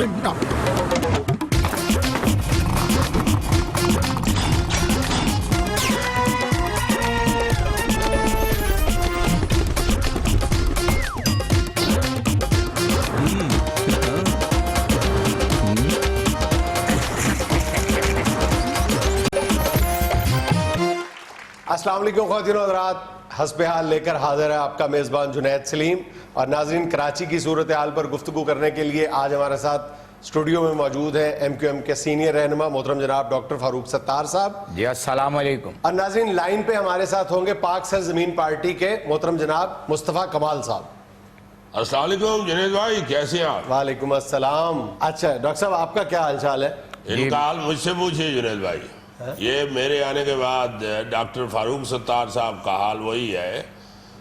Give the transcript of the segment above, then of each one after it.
السلام علیکم خواتین و حضرات، حسب حال لے کر حاضر ہے آپ کا میزبان جنید سلیم. اور ناظرین، کراچی کی صورتحال پر گفتگو کرنے کے لیے آج ہمارے ساتھ اسٹوڈیو میں موجود ہیں ایم کیو ایم کے سینئر رہنما محترم جناب ڈاکٹر فاروق ستار صاحب. جی السلام علیکم. اور ناظرین، لائن پہ ہمارے ساتھ ہوں گے پاک سرزمین پارٹی کے محترم جناب مصطفیٰ کمال صاحب. السلام علیکم جنید بھائی، کیسے ہیں آپ؟ وعلیکم السلام. اچھا ڈاکٹر صاحب، آپ کا کیا حال چال ہے؟ ان کا حال مجھ سے پوچھیے جنید بھائی. یہ میرے آنے کے بعد ڈاکٹر فاروق ستار صاحب کا حال وہی ہے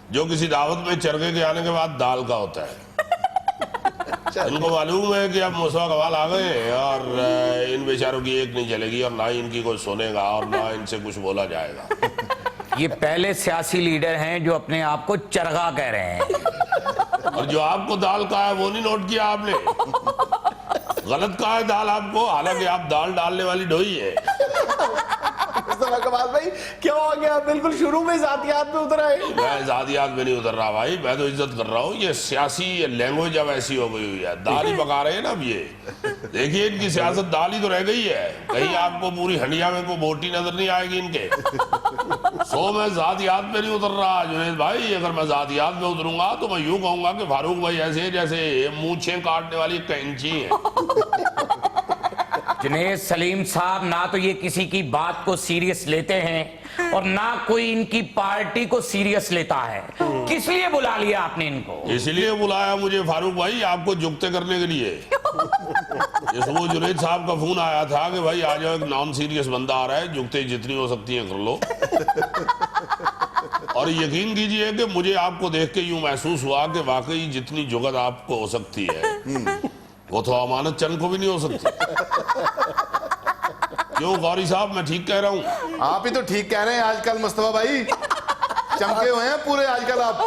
جو کسی دعوت میں چرگے کے آنے کے بعد دال کا ہوتا ہے. ان کو معلوم ہے کہ اب مصطفیٰ کمال آ گئے ہیں اور ان بیچاروں کی ایک نہیں چلے گی اور نہ ان کی کوئی سنے گا اور نہ ان سے کچھ بولا جائے گا. یہ پہلے سیاسی لیڈر ہیں جو اپنے آپ کو چرغا کہہ رہے ہیں. اور جو آپ کو دال کہا ہے وہ نہیں نوٹ کیا آپ نے؟ غلط کہا ہے دال آپ کو، حالانکہ آپ دال ڈالنے والی ڈوئی ہے. مصطفیٰ کمال بھائی کیا ہو گیا؟ آپ بالکل شروع میں ذاتیات پہ اتر آئے. میں ذاتیات میں نہیں اتر رہا بھائی، میں تو عزت کر رہا ہوں. یہ سیاسی لینگویج اب ایسی ہو گئی ہوئی ہے، دال ہی پکا رہے ہیں نا اب. یہ دیکھیے ان کی سیاست دال ہی تو رہ گئی ہے. کہیں آپ کو پوری ہنڈیا میں کوئی بوٹی نظر نہیں آئے گی ان کے. میں ذاتیات میں نہیں اتر رہا جنید بھائی. اگر میں ذاتیات میں اتروں گا تو میں یوں کہوں گا کہ فاروق بھائی ایسے جیسے مونچھیں کاٹنے والی کینچی ہیں. جنید سلیم صاحب نہ تو یہ کسی کی بات کو سیریس لیتے ہیں اور نہ کوئی ان کی پارٹی کو سیریس لیتا ہے. کس لیے بلا لیا آپ نے ان کو؟ اس لیے بلایا مجھے فاروق بھائی آپ کو جگتے کرنے کے لیے. یہ صبح جنید صاحب کا فون آیا تھا کہ بھائی آ جاؤ، ایک نان سیریس بندہ آ رہا ہے، جگتے جتنی ہو سکتی ہیں کر لو. اور یقین کیجئے کہ مجھے آپ کو دیکھ کے یوں محسوس ہوا کہ واقعی جتنی جگت آپ کو ہو سکتی ہے وہ تو امانت چند کو بھی نہیں ہو سکتی. کیوں غوری صاحب، میں ٹھیک کہہ رہا ہوں؟ آپ ہی تو ٹھیک کہہ رہے ہیں. آج کل مصطفیٰ بھائی چمکے ہوئے ہیں پورے آج کل آپ.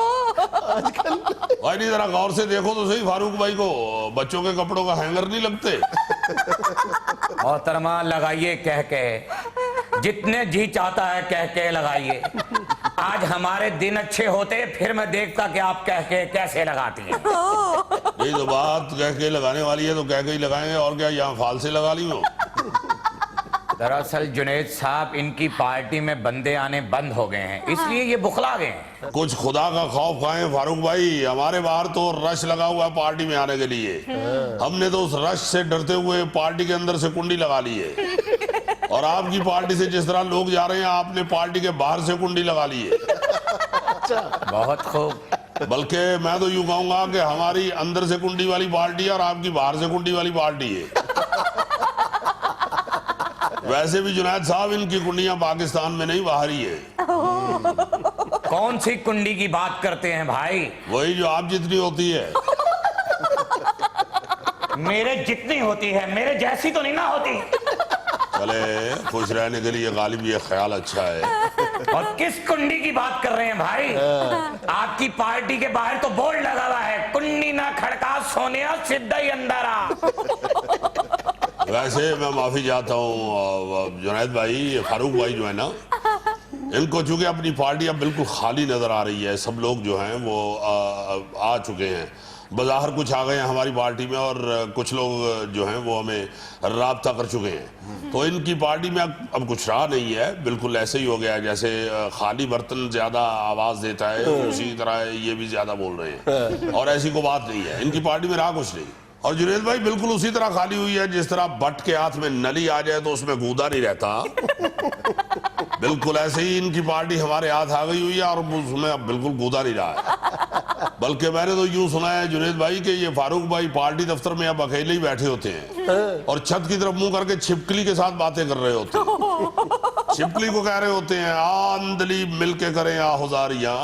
بھائی نہیں، ذرا غور سے دیکھو تو صحیح فاروق بھائی کو. بچوں کے کپڑوں کا ہینگر نہیں لگتے. محترمہ لگائیے کہہ کے، جتنے جی چاہتا ہے کہہ کے لگائیے. آج ہمارے دن اچھے ہوتے پھر میں دیکھتا کہ آپ کہہ کے کیسے لگاتی ہیں. یہ تو بات کہہ کے لگانے والی ہے تو کہہ کے ہی لگائیں گے، اور کیا یہاں فال سے لگا لی ہوں. دراصل جنید صاحب ان کی پارٹی میں بندے آنے بند ہو گئے ہیں، اس لیے یہ بخلا گئے ہیں. کچھ خدا کا خوف کھائیں فاروق بھائی. ہمارے باہر تو رش لگا ہوا ہے پارٹی میں آنے کے لیے. ہم نے تو اس رش سے ڈرتے ہوئے پارٹی کے اندر سے کنڈی لگا لی ہے. اور آپ کی پارٹی سے جس طرح لوگ جا رہے ہیں آپ نے پارٹی کے باہر سے کنڈی لگا لی ہے. بہت خوب. بلکہ میں تو یوں کہوں گا کہ ہماری اندر سے کنڈی والی پارٹی ہے اور آپ کی باہر سے کنڈی والی پارٹی ہے. ویسے بھی جنید صاحب ان کی کنڈیاں پاکستان میں نہیں باہر ہی ہے. کون سی کنڈی کی بات کرتے ہیں بھائی؟ وہی جو آپ جتنی ہوتی ہے. میرے جتنی ہوتی ہے، میرے جیسی تو نہیں نہ ہوتی. چلے خوش رہنے کے لیے غالب یہ خیال اچھا ہے. اور کس کنڈی کی بات کر رہے ہیں بھائی؟ آپ کی پارٹی کے باہر تو بورڈ لگا ہوا ہے، کنڈی نہ کھڑکا سونیا سدھا ہی اندر آ. ویسے میں معافی چاہتا ہوں جنید بھائی. فاروق بھائی جو ہے نا، ان کو چونکہ اپنی پارٹی اب بالکل خالی نظر آ رہی ہے. سب لوگ جو ہیں وہ آ چکے ہیں. بظاہر کچھ آ گئے ہیں ہماری پارٹی میں اور کچھ لوگ جو ہیں وہ ہمیں رابطہ کر چکے ہیں. تو ان کی پارٹی میں اب کچھ رہا نہیں ہے. بالکل ایسے ہی ہو گیا ہے جیسے خالی برتن زیادہ آواز دیتا ہے، اسی طرح یہ بھی زیادہ بول رہے ہیں. اور ایسی کوئی بات نہیں ہے، ان کی پارٹی میں رہا کچھ نہیں. اور جنید بھائی بالکل اسی طرح خالی ہوئی ہے جس طرح بٹ کے ہاتھ میں نلی آ جائے تو اس میں گودا نہیں رہتا. بالکل ایسے ہی ان کی پارٹی ہمارے ہاتھ آ گئی ہوئی ہے اور اس میں اب بالکل گودا نہیں رہا ہے. بلکہ میں نے تو یوں سنا ہے جنید بھائی کہ یہ فاروق بھائی پارٹی دفتر میں اب اکیلے ہی بیٹھے ہوتے ہیں اور چھت کی طرف منہ کر کے چھپکلی کے ساتھ باتیں کر رہے ہوتے ہیں. چھپکلی کو کہہ رہے ہوتے ہیں آندلی مل کے کریں آہزاریاں،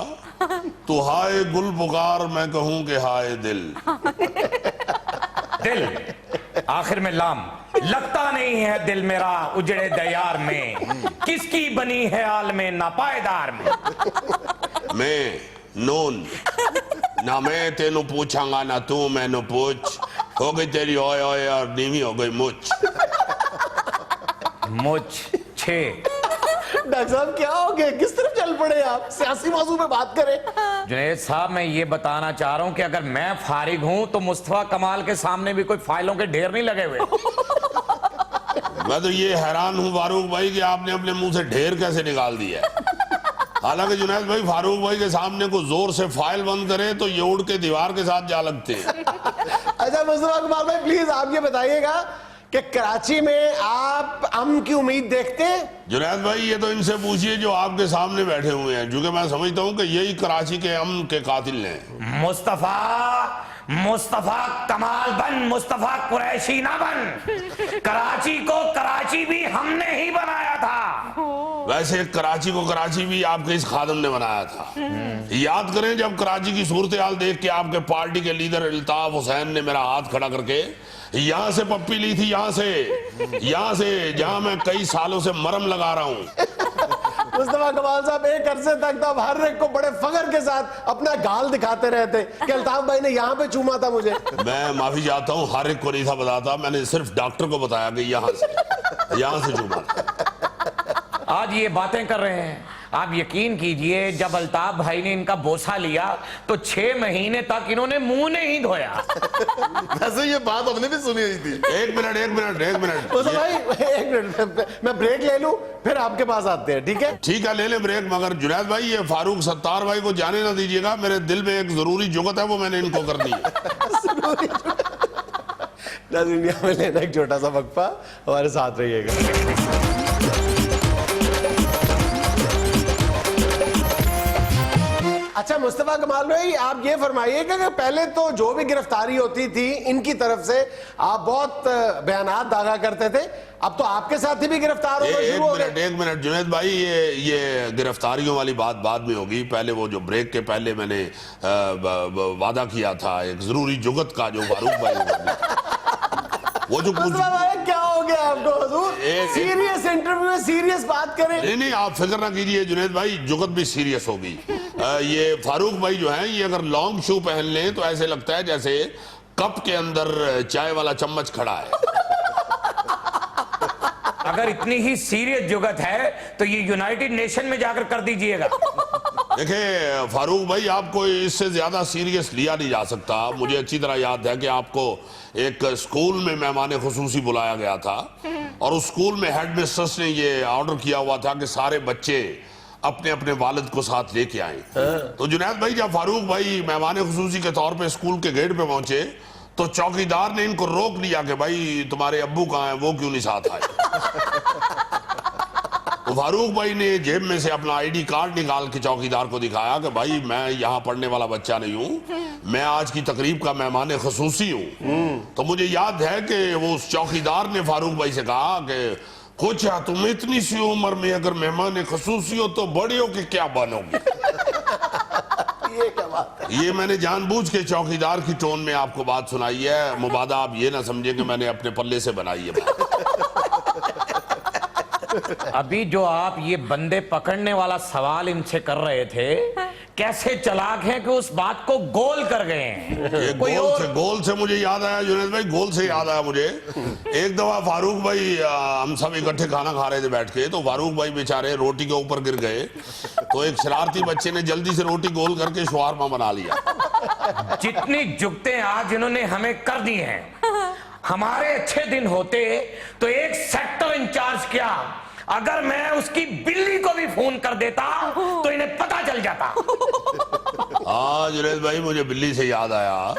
تو ہائے گل پکار میں کہوں کہ ہائے دل. دل آخر میں لام لگتا نہیں ہے دل میرا اجڑے دیار میں، کس کی بنی ہے عالم ناپائیدار میں. میں نون نہ میں تینوں پوچھاں گا نہ تو میں نو پوچھ، ہو گئی تیری اوئے اوئے اور نیوی ہو گئی مچ. مجھ چھ. ڈاکٹر صاحب کیا ہو گیا, کس طرف چل پڑے آپ, سیاسی موضوع پہ بات کریں. جنید صاحب میں یہ بتانا چاہ رہا ہوں کہ اگر میں فارغ ہوں تو مصطفیٰ کمال کے سامنے بھی کوئی فائلوں کے ڈھیر نہیں لگے ہوئے. میں تو یہ حیران ہوں فاروق بھائی کہ آپ نے اپنے منہ سے ڈھیر کیسے نکال دیا ہے. حالانکہ جنید بھائی فاروق بھائی کے سامنے کو زور سے فائل بند کرے تو یہ اڑ کے دیوار کے ساتھ جا لگتے ہیں. اچھا مصطفیٰ کمال بھائی پلیز آپ یہ بتائیے گا کہ کراچی میں آپ امن کی امید دیکھتے ہیں؟ جنید بھائی یہ تو ان سے پوچھئے جو آپ کے سامنے بیٹھے ہوئے ہیں, کیونکہ میں سمجھتا ہوں کہ یہی کراچی کے امن کے قاتل ہیں. مصطفیٰ کمال بن, مصطفیٰ قریشی نہ بن. کراچی کو کراچی بھی ہم نے ہی بنایا تھا. ویسے کراچی کو کراچی بھی آپ کے اس خادم نے بنایا تھا. یاد کریں جب کراچی کی صورتحال دیکھ کے آپ کے پارٹی کے لیڈر الطاف حسین نے میرا ہاتھ کھڑا کر کے یہاں سے پپی لی تھی, یہاں سے جہاں میں کئی سالوں سے مرم لگا رہا ہوں. مصطفیٰ کمال صاحب ایک عرصے تک تو ہر ایک کو بڑے فخر کے ساتھ اپنا گال دکھاتے رہتے کہ الطاف بھائی نے یہاں پہ چوما تھا مجھے. میں معافی چاہتا ہوں, ہر ایک کو نہیں تھا بتاتا, میں نے صرف ڈاکٹر کو بتایا کہ یہاں سے چوما تھا. آج یہ باتیں کر رہے ہیں. آپ یقین کیجئے جب الطاف بھائی نے ان کا بوسہ لیا تو 6 مہینے تک انہوں نے منہ نہیں دھویا. ویسے یہ بات ہم نے بھی سنی ہوئی تھی. ایک منٹ مصطفیٰ بھائی ایک منٹ, میں بریک لے لوں پھر آپ کے پاس آتے ہیں, ٹھیک ہے؟ ٹھیک ہے لے لیں بریک, مگر جنید بھائی یہ فاروق ستار بھائی کو جانے نہ دیجیے گا. میرے دل میں ایک ضروری جگت ہے, وہ میں نے ان کو کرنی ہے. ناظرین یہاں میں لینا ایک چھوٹا سا وقفہ, ہمارے ساتھ رہیے گا. اچھا مصطفیٰ کمال بھائی آپ یہ فرمائیے کہ پہلے تو جو بھی گرفتاری ہوتی تھی ان کی طرف سے آپ بہت بیانات داغا کرتے تھے, اب تو آپ کے ساتھ بھی گرفتار ہونا شروع ہو گئے. ایک منٹ جنید بھائی, یہ گرفتاریوں والی بات بعد میں ہوگی. پہلے وہ جو بریک کے پہلے میں نے وعدہ کیا تھا ایک ضروری جگت کا, جو فاروق بھائی وہ جو مصطفیٰ بھائی کیا ہو گیا آپ کو حضور, سیریس انٹرویو میں سیریس بات کریں. نہیں آپ فکر نہ کیجئے جنید بھائی, جگت بھی سیریس ہوگی. یہ فاروق بھائی جو ہیں یہ اگر لانگ شو پہن لیں تو ایسے لگتا ہے جیسے کپ کے اندر چائے والا چمچ کھڑا ہے. اگر اتنی ہی سیریس جگت ہے تو یہ یونائٹڈ نیشن میں جا کر دیجئے گا. دیکھیں فاروق بھائی, آپ کو اس سے زیادہ سیریس لیا نہیں جا سکتا. مجھے اچھی طرح یاد ہے کہ آپ کو ایک سکول میں مہمان خصوصی بلایا گیا تھا, اور اس سکول میں ہیڈ مسٹرس نے یہ آرڈر کیا ہوا تھا کہ سارے بچے اپنے اپنے والد کو ساتھ لے کے آئیں. تو جنید بھائی جب فاروق بھائی مہمان خصوصی کے طور پہ اسکول کے گیٹ پہ پہنچے تو چوکیدار نے ان کو روک لیا کہ بھائی تمہارے ابو کہاں ہیں, وہ کیوں نہیں ساتھ آئے. تو فاروق بھائی نے جیب میں سے اپنا آئی ڈی کارڈ نکال کے چوکیدار کو دکھایا کہ بھائی میں یہاں پڑھنے والا بچہ نہیں ہوں, میں آج کی تقریب کا مہمان خصوصی ہوں. تو مجھے یاد ہے کہ وہ اس چوکیدار نے فاروق بھائی سے کہا کہ کچھ تم اتنی سی عمر میں اگر مہمان خصوصی ہو تو بڑے ہو کہ کیا بنو گے. یہ میں نے جان بوجھ کے چوکیدار کی ٹون میں آپ کو بات سنائی ہے, مبادہ آپ یہ نہ سمجھیں کہ میں نے اپنے پلے سے بنائی ہے بات. ابھی جو آپ یہ بندے پکڑنے والا سوال ان سے کر رہے تھے, کیسے چلاک ہیں کہ اس بات کو گول کر گئے ہیں. گول سے مجھے یاد آیا جنید بھائی, گول سے یاد آیا مجھے ایک دفعہ فاروق بھائی, ہم سب اکٹھے کھانا کھا رہے تھے بیٹھ کے, تو فاروق بھائی بیچارے روٹی کے اوپر گر گئے, تو ایک شرارتی بچے نے جلدی سے روٹی گول کر کے شوارما بنا لیا. جتنی جگتیں آج انہوں نے ہمیں کر دی ہیں, ہمارے اچھے دن ہوتے تو ایک سیکٹر انچارج کیا, اگر میں اس کی بلی کو بھی فون کر دیتا تو انہیں پتہ چل جاتا. جنید بھائی مجھے بلی سے یاد آیا,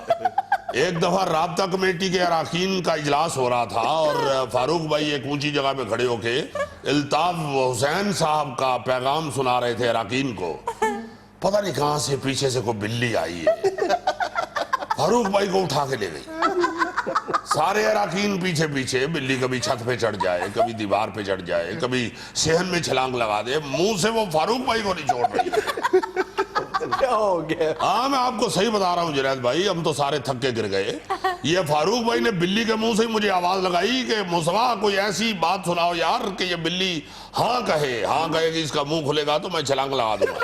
ایک دفعہ رابطہ کمیٹی کے اراکین کا اجلاس ہو رہا تھا, اور فاروق بھائی ایک اونچی جگہ پہ کھڑے ہو کے الطاف حسین صاحب کا پیغام سنا رہے تھے اراکین کو. پتہ نہیں کہاں سے پیچھے سے کوئی بلی آئی ہے, فاروق بھائی کو اٹھا کے لے گئی. سارے اراکین پیچھے پیچھے, بلی کبھی چھت پہ چڑھ جائے, کبھی دیوار پہ چڑھ جائے, کبھی صحن میں چھلانگ لگا دے, منہ سے وہ فاروق بھائی کو نہیں چھوڑ رہی. کیا ہو گیا؟ ہاں میں آپ کو صحیح بتا رہا ہوں جنید بھائی, ہم تو سارے تھک کے گر گئے. یہ فاروق بھائی نے بلی کے منہ سے مجھے آواز لگائی کہ مصطفیٰ کوئی ایسی بات سناؤ یار کہ یہ بلی ہاں کہے گی, اس کا منہ کھلے گا تو میں چھلانگ لگا دوں گا.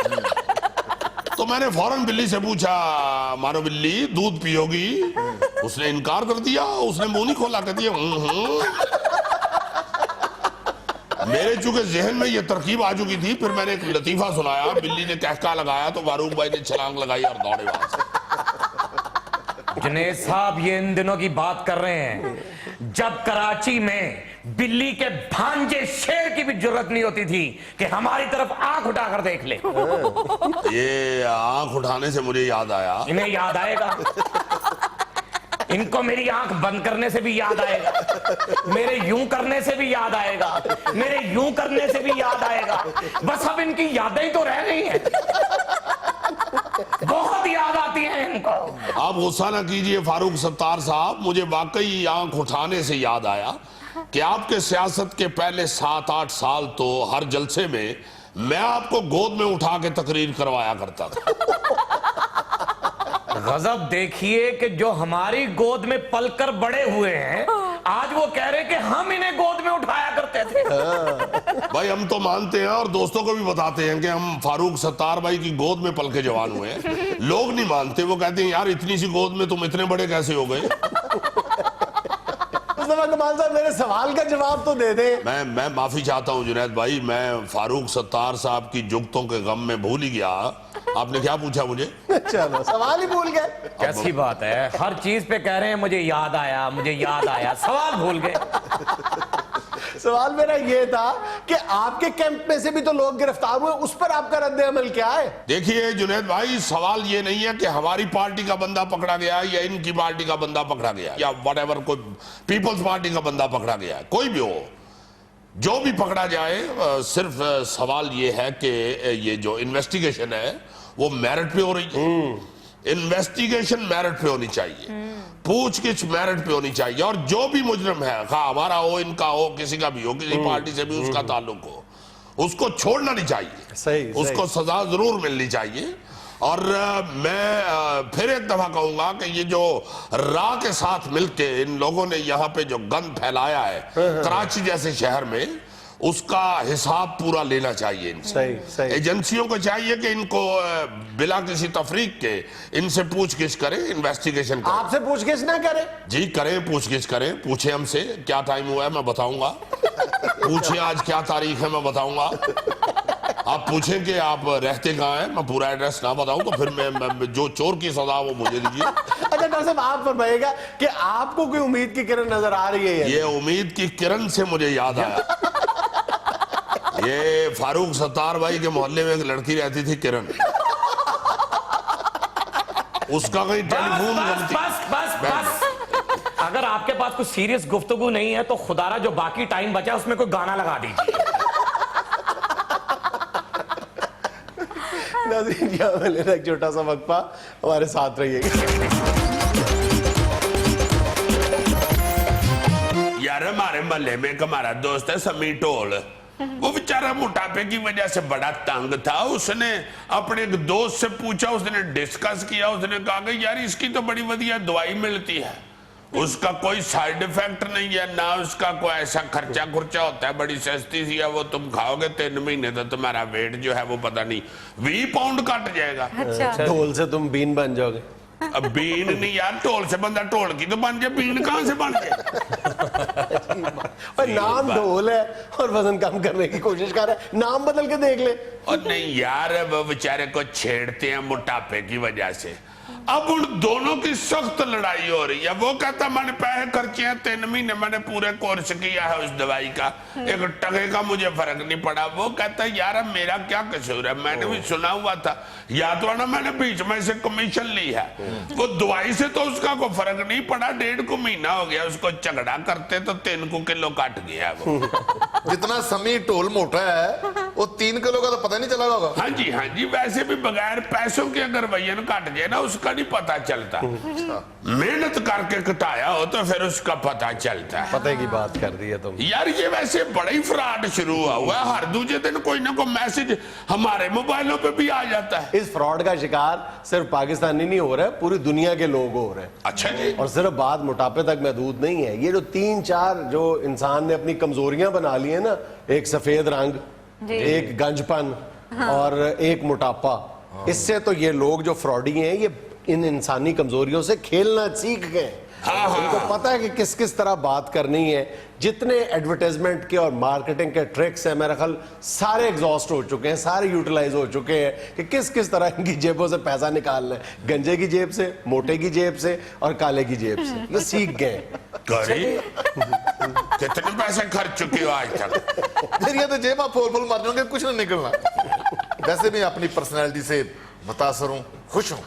تو میں نے فوراً بلی سے پوچھا مانو بلی دودھ پیو گی؟ اس نے انکار کر دیا، اس نے منہ نہیں کھولا، کہتی ہے میرے چونکہ ذہن میں یہ ترکیب آ چکی تھی، پھر میں نے ایک لطیفہ سنایا، بلی نے کہکا لگایا تو فاروق بھائی نے چھلانگ لگائی اور دوڑے وہاں سے۔ جنید صاحب یہ ان دنوں کی بات کر رہے ہیں جب کراچی میں بلی کے بھانجے شیر کی بھی جرت نہیں ہوتی تھی کہ ہماری طرف آنکھ اٹھا کر دیکھ لے۔ یہ آنکھ اٹھانے سے مجھے یاد آیا، انہیں یاد آئے گا، ان کو میری آنکھ بند کرنے سے بھی یاد آئے گا، میرے یوں کرنے سے بھی یاد آئے گا، میرے یوں کرنے سے بھی یاد آئے گا، بس اب ان کی یادیں تو رہ گئی ہیں، بہت یاد آتی ہیں ان کو۔ آپ غصہ نہ کیجئے فاروق ستار صاحب، مجھے واقعی آنکھ اٹھانے سے یاد آیا کہ آپ کے سیاست کے پہلے 7-8 سال تو ہر جلسے میں آپ کو گود میں اٹھا کے تقریر کروایا کرتا تھا۔ غضب دیکھیے کہ جو ہماری گود میں پل کر بڑے ہوئے ہیں آج وہ کہہ رہے کہ ہم انہیں گود میں اٹھایا کرتے تھے۔ بھائی ہم تو مانتے ہیں اور دوستوں کو بھی بتاتے ہیں کہ ہم فاروق ستار بھائی کی گود میں پل کے جوان ہوئے ہیں، لوگ نہیں مانتے، وہ کہتے ہیں یار اتنی سی گود میں تم اتنے بڑے کیسے ہو گئے؟ مصطفیٰ کمال صاحب میرے سوال کا جواب تو دے دیں۔ میں معافی چاہتا ہوں جنید بھائی، میں فاروق ستار صاحب کی جگتوں کے غم میں بھول ہی گیا۔ آپ نے کیا پوچھا مجھے؟ چلو سوال ہی بھول گئے۔ کیسی بات ہے، ہر چیز پہ کہہ رہے ہیں مجھے یاد آیا، مجھے یاد آیا، سوال بھول گئے۔ سوال میرا یہ تھا کہ آپ کے کیمپ میں سے بھی تو لوگ گرفتار ہوئے، اس پر آپ کا رد عمل کیا ہے؟ دیکھیے جنید بھائی، سوال یہ نہیں ہے کہ ہماری پارٹی کا بندہ پکڑا گیا یا ان کی پارٹی کا بندہ پکڑا گیا یا واٹ ایور، کوئی پیپلز پارٹی کا بندہ پکڑا گیا ہے، کوئی بھی ہو، جو بھی پکڑا جائے، صرف سوال یہ ہے کہ یہ جو انویسٹیگیشن ہے وہ میرٹ پہ ہو رہی ہے، انویسٹیگیشن میرٹ پہ ہونی چاہیے، پوچھ گچھ میرٹ پہ ہونی چاہیے، اور جو بھی مجرم ہے، خواہ ہمارا ہو، ان کا ہو، کسی کا بھی ہو، کسی پارٹی سے بھی اس کا تعلق ہو، اس کو چھوڑنا نہیں چاہیے، صحیح اس کو سزا ضرور ملنی چاہیے۔ اور میں پھر ایک دفعہ کہوں گا کہ یہ جو راہ کے ساتھ مل کے ان لوگوں نے یہاں پہ جو گند پھیلایا ہے کراچی جیسے شہر میں، اس کا حساب پورا لینا چاہیے ان سے۔ صحیح۔ ایجنسیوں کو چاہیے کہ ان کو بلا کسی تفریق کے ان سے پوچھ گچھ کریں، انویسٹیگیشن کریں۔ آپ سے پوچھ گچھ نہ کریں؟ جی کریں، پوچھ گچھ کریں، پوچھیں ہم سے کیا ٹائم ہوا ہے میں بتاؤں گا، پوچھیں آج کیا تاریخ ہے میں بتاؤں گا، آپ پوچھیں کہ آپ رہتے کہاں ہیں، میں پورا ایڈریس نہ بتاؤں تو پھر میں جو چور کی سزا وہ مجھے دیجیے۔ اچھا ڈاکٹر صاحب آپ فرمائیے گا کہ آپ کو کوئی امید کی کرن نظر آ رہی ہے؟ یہ امید کی کرن سے مجھے یاد آیا، یہ فاروق ستار بھائی کے محلے میں ایک لڑکی رہتی تھی کرن، اس کا کہیں ٹیلی فون بس بس بس بس، اگر آپ کے پاس کوئی سیریس گفتگو نہیں ہے تو خدا را جو باقی ٹائم بچا اس میں کوئی گانا لگا دیجیے۔ ناظرین جی ہمیں لینا ایک چھوٹا سا وقفہ، ہمارے ساتھ رہیے گا۔ یار ہمارے محلے میں ایک ہمارا دوست ہے سمی ٹول، وہ بیچارہ موٹاپے کی وجہ سے بڑا تنگ تھا، اس نے اپنے ایک دوست سے پوچھا، اس نے ڈسکس کیا، اس نے کہا کہ یار اس کی تو بڑی ودیا دوائی ملتی ہے، اس کا کوئی سائیڈ ایفیکٹ نہیں ہے، نہ اس کا کوئی ایسا خرچہ ہوتا ہے، بڑی سستی سی ہے، وہ تم کھاؤ گے 3 مہینے تو تمہارا ویٹ جو ہے وہ پتہ نہیں 20 پاؤنڈ کٹ جائے گا۔ ڈھول سے تم بین بن جاؤ گے۔ اب بین نہیں یار، ٹول سے بندہ ٹول کی تو بن جائے، بین کہاں سے بن جائے؟ اور نام ڈھول ہے اور وزن کم کرنے کی کوشش کر رہا ہے، نام بدل کے دیکھ لے۔ اور نہیں یار، وہ بیچارے کو چھیڑتے ہیں موٹاپے کی وجہ سے، اب ان دونوں کی سخت لڑائی ہو رہی ہے، وہ کہتا میں نے پیسے خرچے ہیں 3 مہینے میں نے پورے کورس کیا ہے اس دوائی کا، ایک ٹکے کا مجھے فرق نہیں پڑا، وہ کہتا یار میرا کیا قصور ہے، میں نے بھی سنا ہوا تھا، یا تو نا میں نے بیچ میں سے کمیشن لی ہے، وہ دوائی سے تو اس کا کوئی فرق نہیں پڑا، 1.5 مہینہ ہو گیا اس کو جھگڑا کرتے تو 3 کلو کٹ گیا وہ۔ جتنا سمی ٹول موٹا ہے وہ 3 کلو کا تو پتہ نہیں چلا ہوگا۔ ہاں جی، ویسے بھی بغیر پیسوں کے اگر وزن کٹ جائے نا اس کا نہیں پتہ چلتا، محنت کر کے کٹایا ہو تو پھر اس کا پتہ چلتا ہے۔ پتہ کی بات کر دی ہے تم یار یہ ویسے بڑا ہی فراڈ شروع ہوا ہے، ہر دوسرے دن کوئی نہ کوئی میسج ہمارے موبائلوں پہ بھی آ جاتا ہے۔ اس فراڈ کا شکار صرف پاکستانی نہیں ہو رہا ہے، پوری دنیا کے لوگ ہو رہے ہیں۔ اچھا جی، اور صرف بات موٹاپے تک محدود نہیں ہے، یہ جو 3-4 جو انسان نے اپنی کمزوریاں بنا لی ہیں نا، ایک سفید رنگ، ایک گنج پن اور ایک موٹاپا، इससे तो ये लोग जो फ्रॉडी हैं ये इन इंसानी कमजोरियों से खेलना सीख गए। उनको पता है कि किस किस तरह बात करनी है। जितने एडवर्टाइजमेंट के और मार्केटिंग के ट्रिक्स हैं मेरा ख्याल सारे एग्जॉस्ट हो चुके हैं, सारे यूटिलाइज हो चुके हैं कि किस किस तरह इनकी जेबों से पैसा निकालना है, गंजे की जेब से, मोटे की जेब से और काले की जेब से। ये सीख गए। कितने पैसे खर्च चुके हो आज तक? फिर ये तो जेब आप फोल फोल मार दोगे, कुछ नहीं निकलना। वैसे भी अपनी पर्सनैलिटी से मुतासर हूँ, खुश हूँ।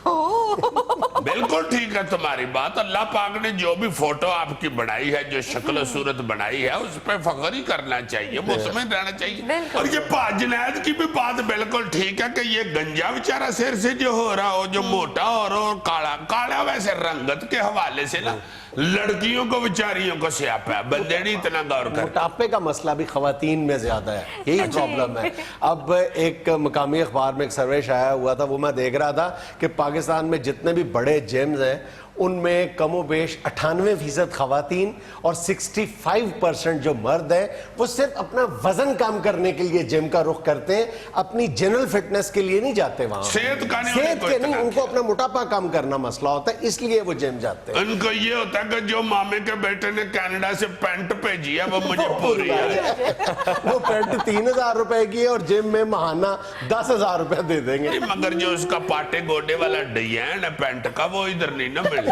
बिल्कुल ठीक है तुम्हारी बात। अल्लाह पाक ने जो भी फोटो आपकी बनाई है, जो शक्ल सूरत बनाई है, उस पर फख्र ही करना चाहिए, मुतमईन रहना चाहिए। और ये जुनैद की भी बात बिल्कुल ठीक है कि ये गंजा बेचारा सिर से जो हो रहा हो, जो मोटा हो रहा हो, काला काला, वैसे रंगत के हवाले से ना लड़कियों को बेचारियों को स्यापा है, बंदे नहीं इतना गौर कर। मोटापे का मसला भी खवातीन में ज्यादा है, यही प्रॉब्लम है। अब एक मकामी अखबार में एक सर्वे शाया हुआ था, वो मैं देख रहा था कि पाकिस्तान में जितने भी बड़े जिम्स हैं उनमें कमो बेश 98% खवातीन और 65% जो मर्द हैं वो सिर्फ अपना वजन कम करने के लिए जिम का रुख करते हैं, अपनी जनरल फिटनेस के लिए नहीं जाते वहां। सेहत का नहीं, सेहत के नहीं, उनको अपना मोटापा कम करना मसला होता है, इसलिए वो जिम जाते हैं। उनको ये होता है कि जो मामे के बेटे ने कनाडा से पैंट भेजी है वो मुझे पूरी है। वो पैंट 3000 रुपए की है और जिम में महाना 10,000 रुपए दे देंगे। मगर जो उसका पाटे गोडे वाला डिजाइन है पैंट का, वो इधर नहीं ना मिलता।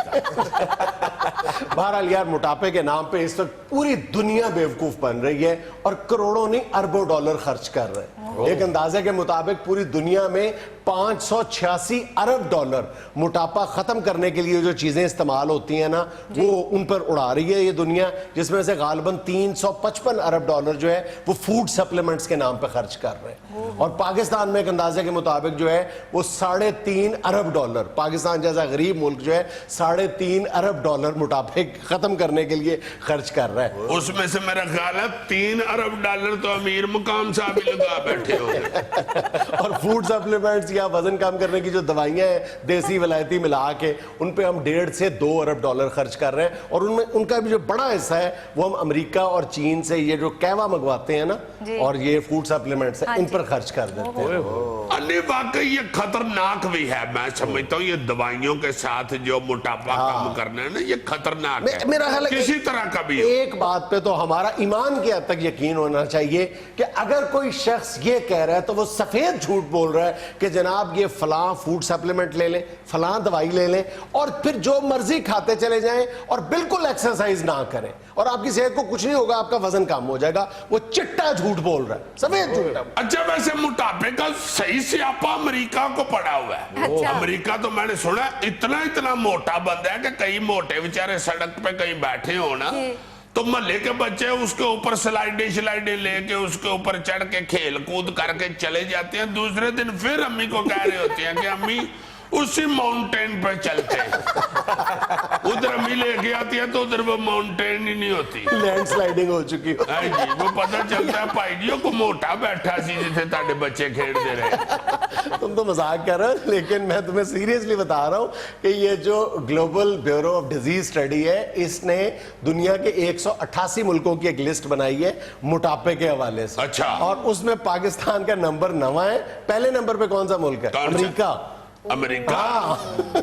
बहरहाल यार, मोटापे के नाम पे इस वक्त पूरी दुनिया बेवकूफ बन रही है और करोड़ों नहीं अरबों डॉलर खर्च कर रहे हैं। एक अंदाजे के मुताबिक पूरी दुनिया में 586 अरब डॉलर मोटापा खत्म करने के लिए जो चीजें इस्तेमाल होती हैं ना, वो उन पर उड़ा रही है ये दुनिया, जिसमें से गालिबन 355 अरब डॉलर जो है वो फूड सप्लीमेंट्स के नाम पे खर्च कर रहे हैं। और पाकिस्तान में एक अंदाजे के मुताबिक जो है वो 3.5 अरब डॉलर, पाकिस्तान जैसा गरीब मुल्क जो है 3.5 अरब डॉलर मोटापे खत्म करने के लिए खर्च कर रहा है। उसमें से मेरा ख्याल है 3 अरब डॉलर तो अमीर मुकाम साहब ही लगा बैठे हो। और फूड सप्लीमेंट्स या वजन कम करने की जो दवाइयां हैं देसी विलायती मिला के, उन पे हम 1.5 से 2 अरब डॉलर खर्च कर रहे हैं। और उनमें उनका भी जो बड़ा हिस्सा है वो हम अमेरिका और चीन से ये जो कहवा मंगवाते हैं ना, और ये फूड सप्लीमेंट्स है, इन पर खर्च कर देते हैं। अन्य वाकई ये खतरनाक भी है। मैं समझता हूँ ये दवाइयों के साथ जो मोटापा कम करना है ना, ये खतरनाक है। मेरा ख्याल है किसी तरह का भी हो। एक बात पे तो हमारा ईमान की हद तक यकीन होना चाहिए कि अगर कोई शख्स ये कह रहा है तो वो सफेद झूठ बोल रहा है कि जनाब ये फलां फूड सप्लीमेंट ले लें, फलां दवाई ले लें और फिर जो मर्जी खाते चले जाएं और बिल्कुल एक्सरसाइज ना करें और आपकी सेहत को कुछ नहीं होगा, आपका वजन कम हो जाएगा। वो चिट्टा झूठ बोल रहा है, सफेद झूठ। अच्छा, वैसे मोटापे का सही स्यापा अमेरिका को पड़ा हुआ है। अच्छा। अमेरिका तो मैंने सुना इतना मोटा बंदा है कि कई मोटे बेचारे सड़क पे कहीं बैठे हो ना, तो महल्ले के बच्चे उसके ऊपर स्लाइडें लेके उसके ऊपर चढ़ के खेल कूद करके चले जाते हैं। दूसरे दिन फिर अम्मी को कह रहे होते हैं कि अम्मी उसी माउंटेन पे चलते हैं। उधर अम्मी लेके आती है तो उधर वो माउंटेन ही नहीं होती, लैंडस्लाइडिंग हो चुकी हो। है जी। वो पता चलता है भाई जी को मोटा बैठा सी जिसे ताड़े बच्चे खेल दे रहे। तुम तो मजाक कर रहे हो, लेकिन मैं तुम्हें सीरियसली बता रहा हूं कि ये जो global bureau of disease study है, इसने दुनिया के 188 मुल्कों की एक लिस्ट बनाई है मोटापे के हवाले से। अच्छा। और उसमें पाकिस्तान का नंबर 9 है। पहले नंबर पे कौन सा मुल्क है? कौन सा? अमेरिका। अमेरिका।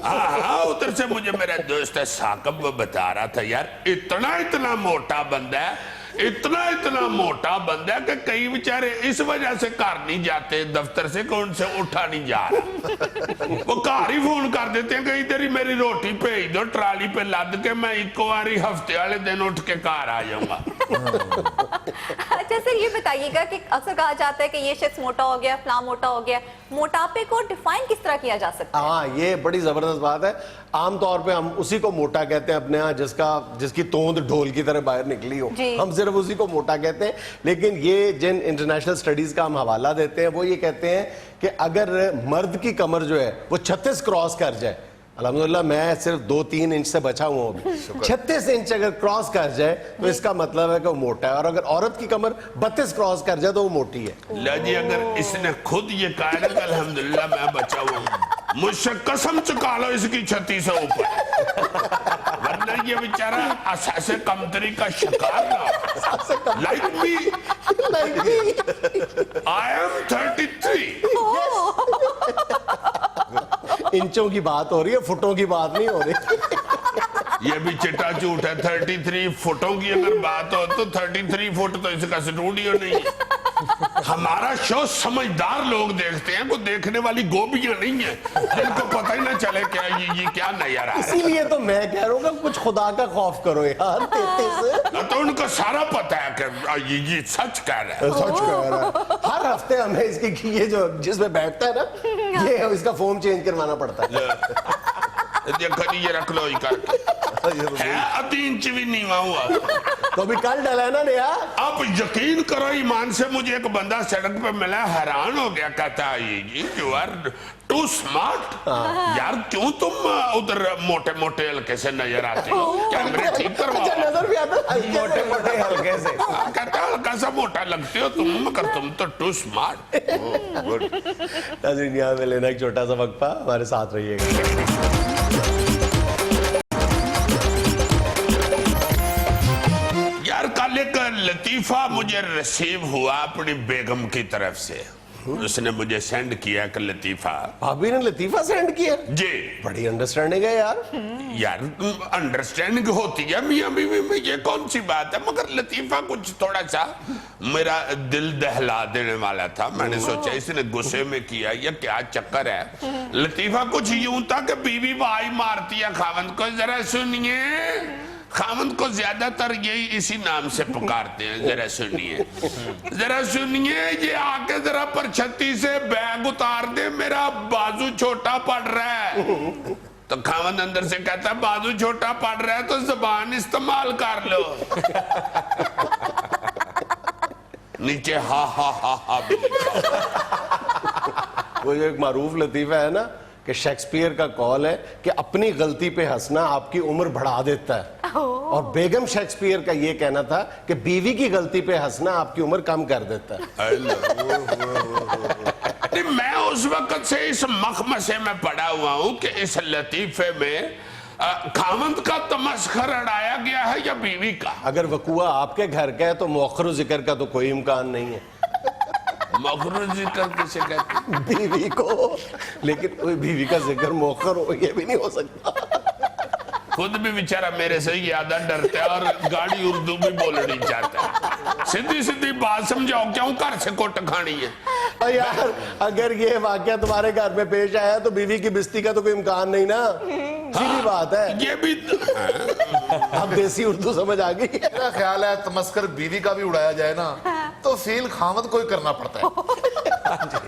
हाँ, उधर से मुझे मेरा दोस्त है साकब वो बता रहा था, यार इतना मोटा बंदा है, इतना मोटा बंदा है कि कई बेचारे इस वजह से घर नहीं जाते दफ्तर से कि उनसे उठा नहीं जा रहा। वो घर ही फोन कर देते हैं कि इधर ही मेरी रोटी भेज दो ट्राली पे लद के, मैं एक बारी हफ्ते वाले दिन उठ के घर आ जाऊंगा। अच्छा सर, ये बताइएगा कि अक्सर कहा जाता है कि ये शख्स मोटा हो गया, फलां मोटा हो गया, मोटापे को डिफाइन किस तरह किया जा सकता है? हाँ, ये बड़ी जबरदस्त बात है। आमतौर पे हम उसी को मोटा कहते हैं अपने यहाँ जिसकी तोंद ढोल की तरह बाहर निकली हो, हम सिर्फ उसी को मोटा कहते हैं। लेकिन ये जिन इंटरनेशनल स्टडीज का हम हवाला देते हैं वो ये कहते हैं कि अगर मर्द की कमर जो है वो 36 क्रॉस कर जाए, अल्हम्दुलिल्लाह मैं सिर्फ 2-3 इंच से बचा हुआ हूँ, 36 इंच अगर क्रॉस कर जाए तो इसका मतलब है कि वो मोटा है। और अगर औरत की कमर 32 क्रॉस कर जाए तो वो मोटी है। ला जी, अगर इसने खुद ये कहा है कि अल्हम्दुलिल्लाह मैं बचा हुआ हूँ, मुझसे कसम चुका लो इसकी छाती से ऊपर, वरना ये बेचारा असासे कमतरी का शिकार ना। Like me, I am 33। इंचों की बात हो रही है, फुटों की बात नहीं हो रही। ये भी चिट्टा झूठ है। 33 फुटों की अगर बात हो तो 33 फुट तो इसका स्टूडियो नहीं है। हमारा शो समझदार लोग देखते हैं, को देखने वाली गोबियां नहीं है जिनको पता ही ना चले क्या ये क्या नजर आ रहा है। इसीलिए तो मैं कह रहा हूँ कि कुछ खुदा का खौफ करो यार, तेते से। तो उनको सारा पता है कि ये सच कह रहा है। सच कह रहा है। हर हफ्ते हमें इसकी ये जो जिसमें बैठता है ना, ये इसका फोम चेंज करवाना पड़ता है। देखो जी, ये रख लो ही करके है, 3 इंच भी नीवा हुआ। तो अभी कल डला है ना नया। आप यकीन करो, ईमान से मुझे एक बंदा सड़क पे मिला, हैरान हो गया, कहता है यू आर टू स्मार्ट। यार क्यों तुम उधर मोटे मोटे हल्के से नजर आते हो, कैमरे ठीक करवाओ। नजर भी आता है मोटे मोटे हल्के से। कहता है हल्का सा मोटा लगते हो तुम, मगर तुम तो टू स्मार्ट। नाज़रीन, यहाँ में लेना एक छोटा सा वक्फा, हमारे साथ रहिएगा। यार कल एक लतीफा मुझे रिसीव हुआ अपनी बेगम की तरफ से। उसने मुझे सेंड किया कि लतीफा। भाभी ने लतीफा सेंड किया? जी। बड़ी अंडरस्टैंडिंग है यार। यार अंडरस्टैंडिंग होती है मियां बीवी में, ये कौन सी बात है, मगर लतीफा कुछ थोड़ा सा मेरा दिल दहला देने वाला था। मैंने सोचा इसने गुस्से में किया या क्या चक्कर है। लतीफा कुछ यूं था कि बीवी भाई मारती है खावंद को, जरा सुनिए। खामद को ज्यादातर यही इसी नाम से पुकारते हैं, जरा सुनिए जरा सुनिए, ये आके जरा परछत्ती से बैग उतार दे, मेरा बाजू छोटा पड़ रहा है। तो खामद अंदर से कहता है बाजू छोटा पड़ रहा है तो जुबान इस्तेमाल कर लो। नीचे हा हा हा हा। वो जो एक मारूफ लतीफा है ना कि शेक्सपियर का कॉल है कि अपनी गलती पे हंसना आपकी उम्र बढ़ा देता है, और बेगम शेक्सपियर का ये कहना था कि बीवी की गलती पे हंसना आपकी उम्र कम कर देता है। मैं उस वक्त से इस मखमसे में पड़ा हुआ हूं कि इस लतीफे में खामद का तमस्खर अड़ाया गया है या बीवी का। अगर वकुआ आपके घर का है तो मुअख्खर जिक्र का तो कोई इम्कान नहीं है। मुअख्खर जिक्र किसे कहते हैं? बीवी को, लेकिन कोई बीवी का जिक्र मुअख्खर हो ये भी नहीं हो सकता। खुद भी बेचारा मेरे से ज्यादा डरता है और गाड़ी उर्दू भी बोलनी चाहता है। सीधी सीधी बात समझाओ, क्यों घर से कोट खानी है। यार अगर ये वाकया तुम्हारे घर में पेश आया तो बीवी की बिस्ती का तो कोई इम्कान नहीं ना, सीधी बात है। ये भी अब देसी उर्दू समझ आ गई। मेरा ख्याल है तमस्कर बीवी का भी उड़ाया जाए ना तो फील खामद को ही करना पड़ता है।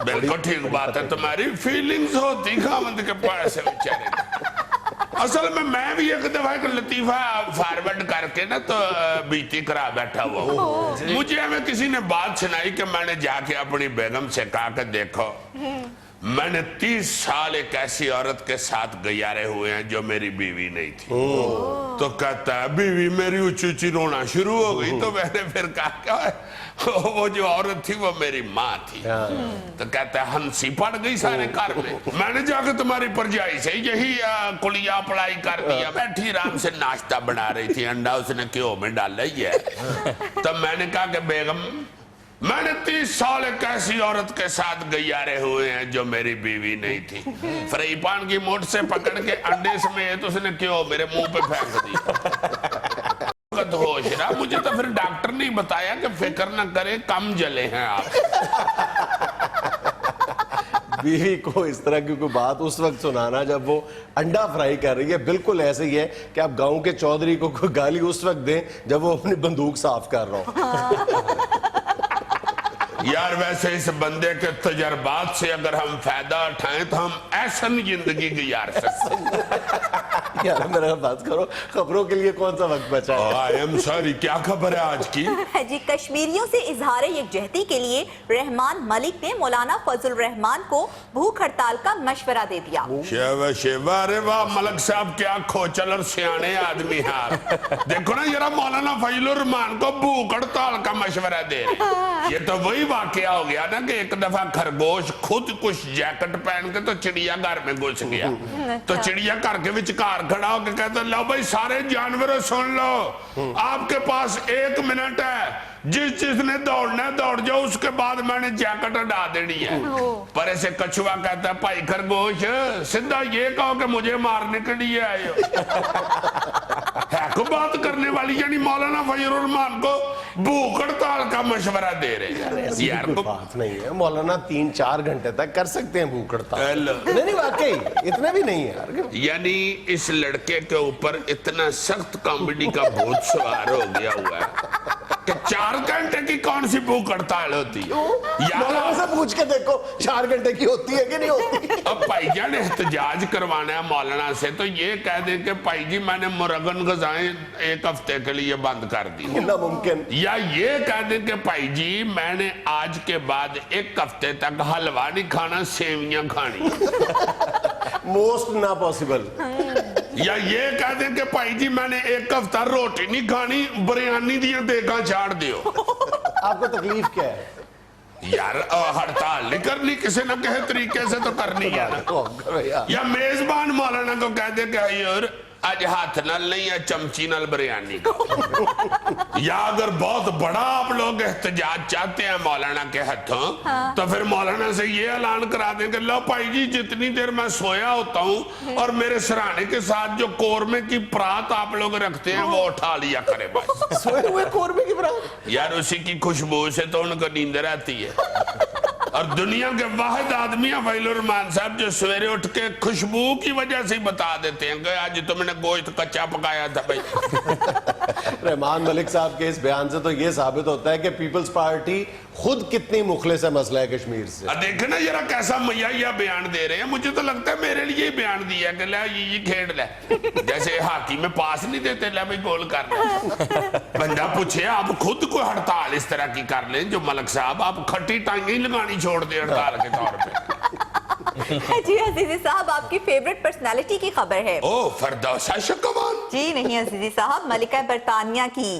बिल्कुल ठीक बात है तुम्हारी, फीलिंग्स होती खामद के पास है बेचारे। असल में मैं भी एक दफा एक लतीफा फॉरवर्ड करके ना तो बीती करा बैठा हुआ हूँ। मुझे हमें किसी ने बात सुनाई कि मैंने जाके अपनी बेगम से कहा कि देखो मैंने 30 साल एक ऐसी औरत के साथ गुजारे हुए हैं जो मेरी बीवी नहीं थी। तो कहता है बीवी मेरी ऊंची ऊंची रोना शुरू हो गई। तो मैंने फिर कहा वो जो औरत थी वो मेरी माँ थी। तो कहता है हंसी पड़ गई सारे घर में। मैंने जाकर तुम्हारी परजाई से यही कुलिया पढ़ाई कर दिया। बैठी आराम से नाश्ता बना रही थी, अंडा उसने घ्यो में डाला ही है। तब मैंने कहा कि बेगम मैंने 30 साल एक ऐसी औरत के साथ गुजारे हुए हैं जो मेरी बीवी नहीं थी। फ्राई पान की मोट से पकड़ के अंडे समेत उसने क्यों मेरे मुंह पे फेंक दिया। होश रहा, मुझे तो फिर डॉक्टर ने बताया कि फिक्र न करे, कम जले हैं आप। बीवी को इस तरह की कोई बात उस वक्त सुनाना जब वो अंडा फ्राई कर रही है, बिल्कुल ऐसे ही है कि आप गांव के चौधरी को कोई गाली उस वक्त दें जब वो अपनी बंदूक साफ कर रहा हो। यार वैसे इस बंदे के तजर्बात से अगर हम फायदा उठाएं तो हम ऐसा जिंदगी गुजार सकते। यार मेरा बात करो, खबरों के लिए कौन सा वक्त बचा है? आई एम सॉरी, क्या खबर है आज की? जी, कश्मीरियों से इजहार यकजहती के लिए रहमान मलिक ने मौलाना फजल रहमान को भूख हड़ताल का मशवरा दे दिया। शेवा शेवा, अरे वाह मलक साहब, क्या खोचल और सियाने आदमी हैं आप। देखो ना जरा, मौलाना फजल रहमान को भूख हड़ताल का मशवरा दे रहे। ये तो वही वाकया हो गया ना कि एक दफा खरगोश खुद कुछ जैकेट पहन के तो चिड़िया घर में घुस गया। तो चिड़िया घर के विचकार खड़ा होकर कहता लो भाई सारे जानवरों सुन लो, आपके पास 1 मिनट है, जिसने दौड़ना है दौड़ जाओ, उसके बाद मैंने जैकेट हटा देनी है। पर ऐसे कछुआ कहता है भाई खरगोश सीधा ये कहो कि मुझे मारने के लिए आए हो। है को बात करने वाली, यानी मौलाना फजलुर रहमान को भूख हड़ताल का मशवरा दे रहे हैं। ऐसी यार कोई को बात नहीं है, मौलाना 3-4 घंटे तक कर सकते हैं भूख हड़ताल। हेलो। नहीं वाकई इतने भी नहीं है यार। यानी इस लड़के के ऊपर इतना सख्त कॉमेडी का भूत सवार हो गया हुआ है कि 4 घंटे की कौन सी भूख हड़ताल होती है मौलाना यार। से पूछ के देखो 4 घंटे की होती है कि नहीं होती। अब भाईजान एहतजाज करवाना है मौलाना से तो ये कह दें कि भाई जी मैंने मुरगन गजाएं 1 हफ्ते के लिए बंद कर दी, नामुमकिन। या ये कह दें कि भाई जी मैंने आज के बाद 1 हफ्ते तक हलवा नहीं खाना, सेवियां खानी। मोस्ट ना पॉसिबल। या ये कह दें कि भाई जी मैंने 1 हफ्ता रोटी नहीं खानी, बिरयानी दिया देगा छाड़ दियो। आपको तकलीफ क्या है? यार हड़ताल नहीं करनी, किसी न किसी तरीके से तो करनी है ना। करो यार। या मेजबान मौलाना को कह दे कि यार आज हाथ नाल नहीं है चमची नाल बिरयानी का। या अगर बहुत बड़ा आप लोग एहतजाज चाहते हैं मौलाना के हाथों, तो फिर मौलाना से ये ऐलान करा दें कि लो भाई जी जितनी देर मैं सोया होता हूँ और मेरे सराहने के साथ जो कोरमे की परात आप लोग रखते हैं वो उठा लिया करे बस। सोए हुए कोरमे की बरात। यार उसी की खुशबू से तो उनको नींद रहती है। और दुनिया के वाहिद आदमी है फजलुर रहमान साहब जो सवेरे उठ के खुशबू की वजह से बता देते हैं कि आज तुमने गोश्त कच्चा पकाया था भाई। रहमान मलिक साहब के इस बयान से तो ये साबित होता है कि पीपल्स पार्टी खुद कितनी मुखलिस है मसला है कश्मीर से। देखे ना जरा कैसा मैया बयान दे रहे हैं, मुझे तो लगता है मेरे लिए बयान दिया कि ले ये खेड़ ले, जैसे हाकी में पास नहीं देते ले भाई गोल कर ले। बंदा पूछे आप खुद कोई हड़ताल इस तरह की कर लें जो मलिक साहब आप खट्टी टांगे ही लगानी छोड़ दे हड़ताल के तौर पे। जी अजीजी साहब आपकी फेवरेट पर्सनालिटी की खबर है। ओ फरदौसा शकवान। जी नहीं अजीजी साहब, मलिका बरतानिया की,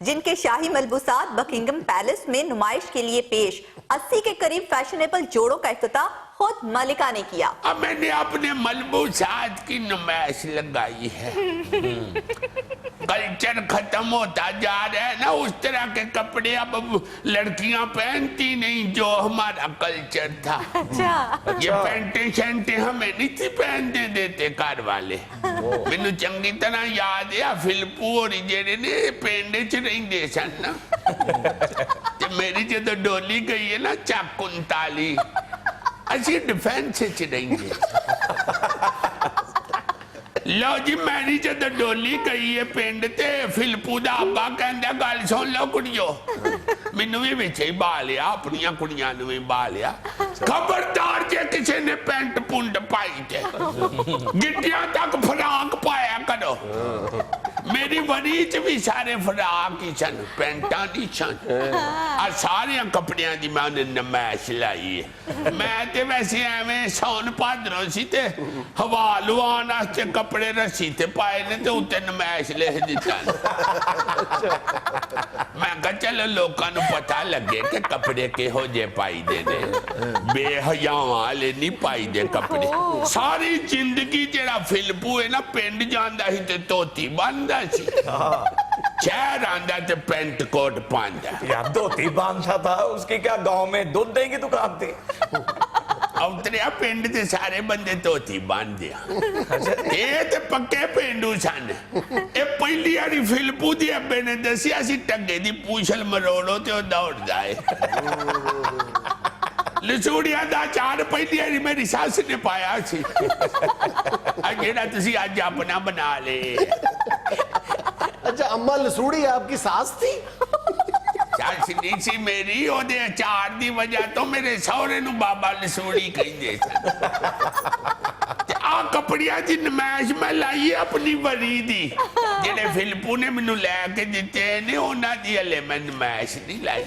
जिनके शाही मलबूसात बकिंगम पैलेस में नुमाइश के लिए पेश। 80 के करीब फैशनेबल जोड़ों का इफ्तिताह खुद मलिका ने किया। अब मैंने अपने मलबूसात की नुमाइश लगाई है। कल्चर खत्म होता जा रहा है ना, उस तरह के कपड़े अब लड़कियां पहनती नहीं जो हमारा कल्चर था। अच्छा। ये पैंटे शैंटे हमें नहीं थी पहनने देते घर वाले। मैनू चंगी तरह याद है फिल्पू और जेड़े ने पेंडे च रहिंदे सन ना, ते मेरी जदों डोली गई है ना चक 39 असी डिफेंस च रहिंदे। लो जी मेरी जदों डोली गई है पिंड ते फिल्पू दा अब्बा कहंदा गल सुन लो कुड़ियो, मैनू भी विच ही बा लिया, अपनियां कुड़ियां नू भी बा लिया। खबरदार जे किसी ने पेंट पुंड पाई ते गिट्टियां तक फराक पाया करो। मेरी वरी च भी सारे फराक ही सन, पेंटा नहीं सन। आ सारे कपड़ियां दी मैं उन्हें नमैश लाई है। मैं ते वैसे एवें सौन भादरों सी ते हवा लुआन वास्ते कपड़े रस्सी ते पाए ने ते उत्ते नमैश लिख दिता। मैं कहा चलो लोकां नू पता लगे कि कपड़े किहो जे पाई दे ने, बेहयावां वाले नहीं पाई दे कपड़े। सारी जिंदगी जेड़ा फिल्पू है ना पिंड जांदा ही ते धोती बनदा सी, शहर आंदा ते पेंट कोट पांदा। यार धोती बांधता था, उसकी क्या गांव में दूध देंगी दुकान थी। उतरिया पिंड दे सारे बंदे धोती बांध दिया। ये ते पक्के पेंडू सन। ये पहली वाली फिल्पू दी अब्बे ने दसिया सी टंगे दी पूछल मरोड़ो ते दौड़ जाए। लसूड़िया दा चार पहली वाली मेरी सास ने पाया सी, जेड़ा तुसी अज अपना बना ले। अच्छा अम्मा लसूड़ी आपकी सास थी? सास नहीं सी मेरी, ओदे अचार दी वजह तो मेरे सौरे नू बाबा लसूड़ी कहिंदे सन। आ कपड़िया दी नमैश मैं लाई अपनी वरी दी, जेड़े फिल्पू ने मैनू लैके दिते ने उन्हां दी हले मैं नमैश नहीं लाई।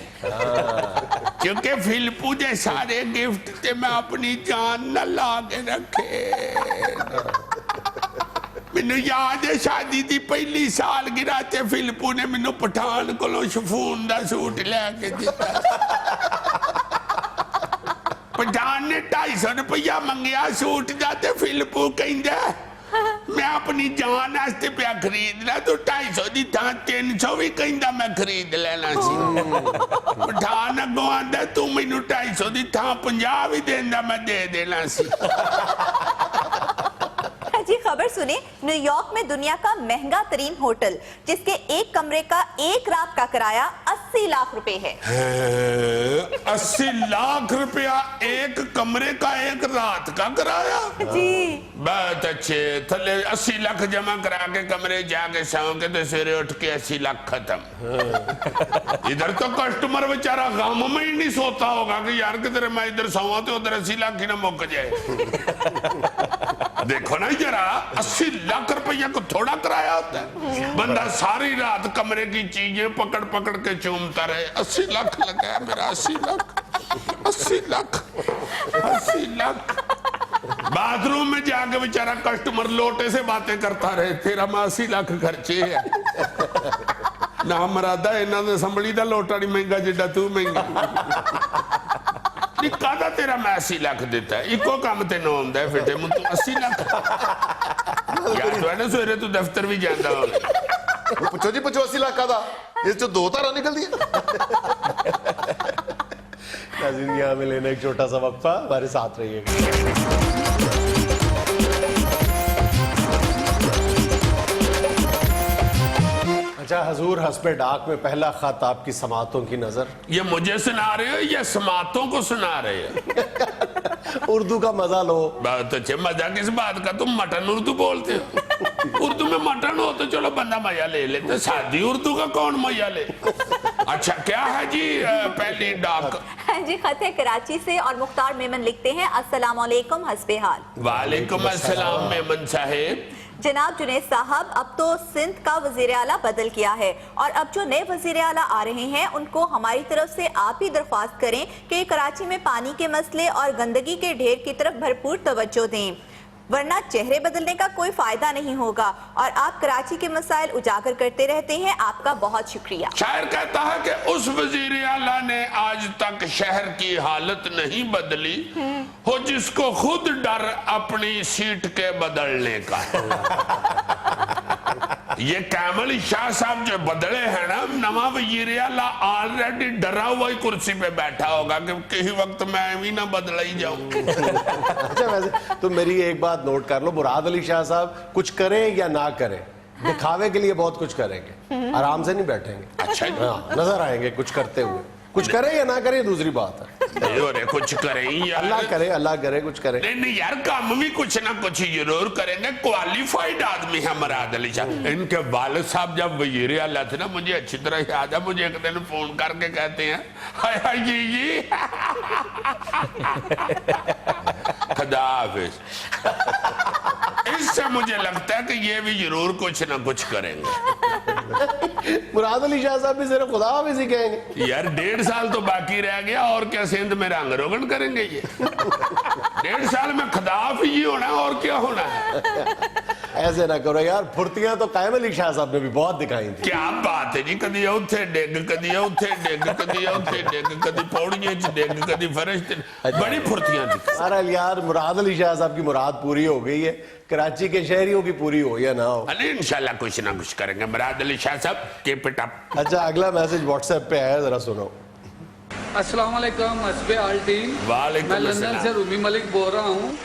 क्योंकि फिल्पू दे सारे गिफ्ट ते मैं अपनी जान नाल ला के रखे। मैनू याद है शादी दी पहली सालगिरह ते फिल्पू ने मैनू पठान कोलों शफून दा सूट लैके दिता। पठान ने 250 रुपया मंगया सूट दा ते फिल्पू कहंदा मैं अपनी जान वास्ते पे खरीदना तो 250 दी थां 300 भी कहंदा मैं खरीद लेना सी पठान अगों आंदा तू मैनू 250 दी थां 50 भी देंदा मैं दे देना सी। जी खबर सुने, न्यूयॉर्क में दुनिया का महंगा तरीन होटल जिसके एक कमरे का एक रात का किराया 80 लाख रुपए है। 80 लाख रुपया एक कमरे का एक रात का किराया जी बहुत अच्छे। थले 80 लाख जमा करा के कमरे जाके सौंगे तो सवेरे उठ के 80 लाख खत्म। इधर तो कस्टमर बेचारा गम में ही नहीं सोता होगा कि यार किधर मैं इधर सोऊं तो उधर 80 लाख ही ना मुक जाए। देखो ना जरा 80 लाख रुपया को थोड़ा किराया होता है। बंदा सारी रात कमरे की चीजें पकड़ पकड़ के चूमता रहे। 80 लाख लगा है मेरा, 80 लाख 80 लाख 80 लाख। बाथरूम में जाके बेचारा कस्टमर लोटे से बातें करता रहे, तेरा मैं 80 लाख खर्चे है ना मरादा इन्हों ने संभली का लोटा नहीं महंगा जिड्डा तू महंगा कादा तेरा मैं 80 लाख देता है इको काम तेनों आंदा है फिटे मुंह तू 80 लाख यार तो है ना सवेरे तू दफ्तर भी जाता हो पूछो जी पूछो 80 लाख का था ये जो 2 तारा निकल दिया। नाज़रीन यहाँ में लेना एक छोटा सा वक्फा, हमारे साथ रहिएगा। अच्छा हजूर हस्बे डाक में पहला खत आपकी समातों की नजर। ये मुझे सुना रहे हो या समातों को सुना रहे हो? उर्दू का मजा लो। बहुत अच्छे। मजा किस बात का? तुम मटन उर्दू बोलते हो। उर्दू में मटन हो तो चलो बंदा मजा ले लेते, सादी उर्दू का कौन मजा ले। अच्छा क्या है जी पहली डाक? जी खत है कराची से और मुख्तार मेमन लिखते हैं, अस्सलाम वालेकुम हस्बे हाल। वालेकुम अस्सलाम मेमन साहेब। जनाब जुनैद साहब, अब तो सिंध का वजीर आला बदल गया है और अब जो नए वजीर आला आ रहे हैं उनको हमारी तरफ से आप ही दरख्वास्त करें कि कराची में पानी के मसले और गंदगी के ढेर की तरफ भरपूर तवज्जो दें, वरना चेहरे बदलने का कोई फायदा नहीं होगा। और आप कराची के मसाइल उजागर करते रहते हैं, आपका बहुत शुक्रिया। शायर कहता है कि उस वजीर आला ने आज तक शहर की हालत नहीं बदली हो जिसको खुद डर अपनी सीट के बदलने का। ये कैमल शाह साहब जो बदले हैं ना, नवा वजीर आला ऑलरेडी डरा हुआ ही कुर्सी पे बैठा होगा कि किसी वक्त मैं भी ना बदला ही जाऊं। अच्छा वैसे तो मेरी एक बात नोट कर लो, मुराद अली शाह साहब कुछ करें या ना करें, दिखावे के लिए बहुत कुछ करेंगे, आराम से नहीं बैठेंगे। अच्छा हाँ, नजर आएंगे कुछ करते हुए। कुछ करें या ना करें दूसरी बात है। कुछ करें यार, अल्लाह करे कुछ करे। नहीं यार काम भी कुछ ना कुछ जरूर करेंगे। क्वालिफाइड आदमी है मुराद अली शाह। इनके वालिद साहब जब वजीर आला थे ना, मुझे अच्छी तरह याद है, मुझे एक दिन फोन करके कहते हैं हाय हाय जी खुदा हाफिज। इससे मुझे लगता है कि ये भी जरूर कुछ ना कुछ करेंगे। मुराद अली शाह साहब भी सिर्फ खुदा हाफिज ही कहेंगे। यार 1.5 साल तो बाकी रह गया और क्या सिंध में रंग रोगन करेंगे ये। 1.5 साल में खुदा हाफिज ही होना और क्या होना है। ऐसे ना करो यार, फुर्तियां तो कायम अली शाह साहब ने भी बहुत दिखाई थी। क्या बात है जी, कदी उथे डिग कदी उथे डिग कदी उथे डिग कदी पौड़ियां च डिग कदी फर्श ते, बड़ी फुर्तियां थी। बहरहाल यार मुराद अली शाह साहब की मुराद पूरी हो गई है, कराची के शहरियों की पूरी हो या ना हो। अरे इंशाल्लाह कुछ ना कुछ करेंगे मुराद अली शाह साहब, कीप इट अप। अच्छा अगला मैसेज व्हाट्सएप पे आया, जरा सुनो। अस्सलाम वालेकुम हस्बे हाल टीम। वालेकुम मैं लंदन अस्सलाम। से रूमी मलिक बोल रहा हूँ।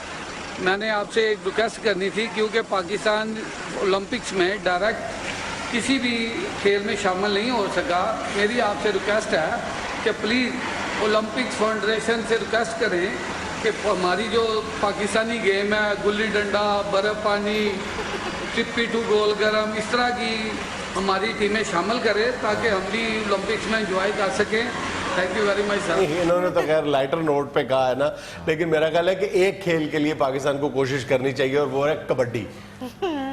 मैंने आपसे एक रिक्वेस्ट करनी थी, क्योंकि पाकिस्तान ओलंपिक्स में डायरेक्ट किसी भी खेल में शामिल नहीं हो सका। मेरी आपसे रिक्वेस्ट है कि प्लीज़ ओलंपिक्स फाउंडेशन से रिक्वेस्ट करें कि हमारी जो पाकिस्तानी गेम है, गुल्ली डंडा, बर्फ पानी, टिप्पी टू गोल गरम, इस तरह की हमारी टीमें शामिल करें ताकि हम भी ओलंपिक्स में एंजॉय कर सकें। Thank you very much sir. इन्होंने तो खैर लाइटर नोट पे कहा है ना, लेकिन मेरा ख्याल है कि एक खेल के लिए पाकिस्तान को कोशिश करनी चाहिए और वो है कबड्डी।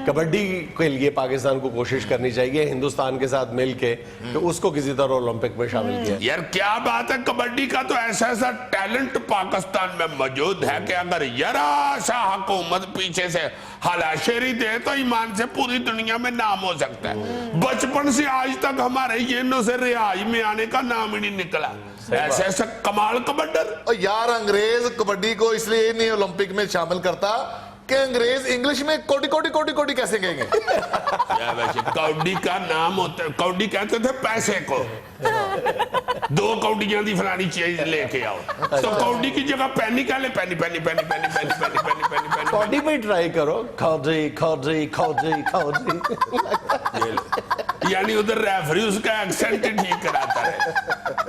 कबड्डी के लिए पाकिस्तान को कोशिश करनी चाहिए हिंदुस्तान के साथ मिलके, तो उसको किसी तरह ओलंपिक में शामिल किया। यार क्या बात है, कबड्डी का तो ऐसा ऐसा टैलेंट पाकिस्तान में मौजूद है कि अगर जरा सा हुकूमत पीछे से हलाशेरी दे तो ईमान से पूरी दुनिया में नाम हो सकता है। बचपन से आज तक हमारे येनों से रिहाई में आने का नाम ही नहीं निकला। ऐसे ऐसे कमाल कबड्डर। और यार अंग्रेज कबड्डी को इसलिए नहीं ओलंपिक में शामिल करता कि अंग्रेज इंग्लिश में कोटी कोटी कोटी कोटी कैसे कहेंगे? या वैसे कौडी का नाम होता है, कौडी कहते थे पैसे को। 2 कौडियां दी फलानी चीज लेके आओ, तो कौडी की जगह पैनी का ले, पैनी पैनी पैनी पैनी पैनी पैनी पैनी पैनी पैनी कौडी पे ट्राई करो, कौडी कौडी कौडी कौडी। ये लो। यानी उधर रेफरी उसका एक्सेंट ठीक कराता है।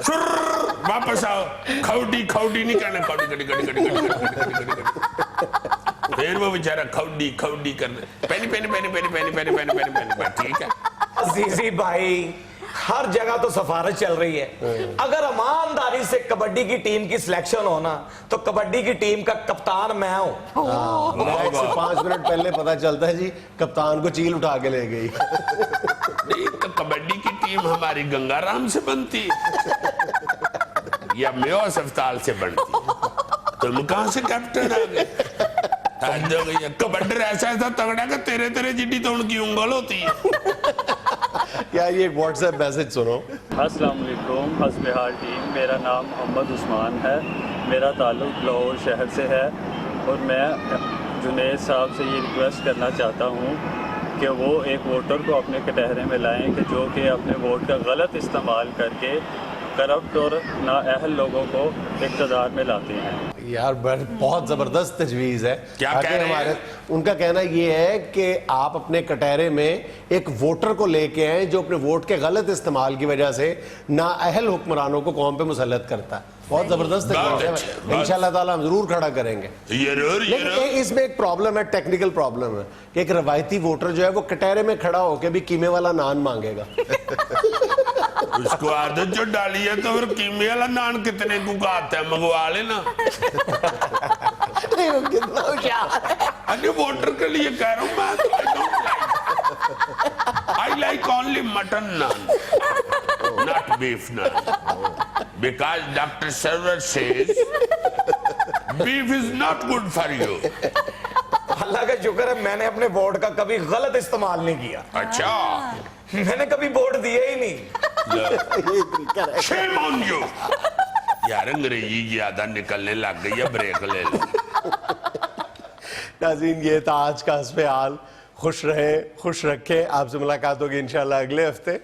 शुर, वापस आओ, खौडी खौडी नहीं कहना, खौडी खौडी खौडी खौडी खौडी खौडी खौडी खौडी। फिर वो बेचारा खौडी खौडी करना, पैनी पैनी पैनी पैनी पैनी पैनी पैनी पैनी पैनी, ठीक है। अजीजी भाई, हर जगह तो सफारश चल रही है। अगर ईमानदारी से कबड्डी की टीम की सिलेक्शन होना तो कबड्डी की टीम का कप्तान मैं हूँ। मैच से 5 मिनट पहले पता चलता है जी कप्तान को चील उठा के ले गई। नहीं तो कबड्डी की टीम हमारी गंगाराम से बनती या मेवा अस्पताल से बनती, तुम कहां से कैप्टन आ गए? कबड्डी ऐसा तगड़ा कि तेरे तेरे जिड्डी तो उनकी उंगल होती है। यार ये एक व्हाट्सएप मैसेज सुनो। अस्सलाम वालेकुम हस्बेहाल टीम, मेरा नाम मोहम्मद उस्मान है, मेरा ताल्लुक़ लाहौर शहर से है और मैं जुनैद साहब से ये रिक्वेस्ट करना चाहता हूँ कि वो एक वोटर को अपने कटहरे में लाएं कि जो कि अपने वोट का गलत इस्तेमाल करके करप्ट और नाअहल लोगों को इक़्तिदार में लाते हैं। यार बहुत जबरदस्त तजवीज़ है। क्या ताकि कह रहे हमारे हैं? उनका कहना ये है कि आप अपने कटहरे में एक वोटर को लेके आए जो अपने वोट के गलत इस्तेमाल की वजह से नाअहल हुक्मरानों को कौम पे मुसल्लत करता है। बहुत जबरदस्त बहुत है, अच्छे, इंशाल्लाह ताला हम जरूर खड़ा करेंगे। लेकिन इसमें एक प्रॉब्लम है, टेक्निकल प्रॉब्लम है कि एक रवायती वोटर जो है वो कटहरे में खड़ा होकर भी कीमे वाला नान मांगेगा। उसको आदत जो डाली है तो फिर कीमे वाला नान कितने को का आता है, मंगवा लेना। कितना होशियार है। अन्य वोटर के लिए कह रहा हूँ मैं, I like only mutton naan, not beef naan, because Dr. Server says beef is not good for you. अल्लाह का शुक्र है मैंने अपने वोट का कभी गलत इस्तेमाल नहीं किया। अच्छा, मैंने कभी वोट दिया ही नहीं। shame on you. यार अंग्रेजी ज्यादा निकलने लग गई है, ब्रेक ले लो। नाज़रीन ये था आज का हस्बे हाल। खुश रहे, खुश रखे। आपसे मुलाकात होगी इंशाल्लाह अगले हफ्ते।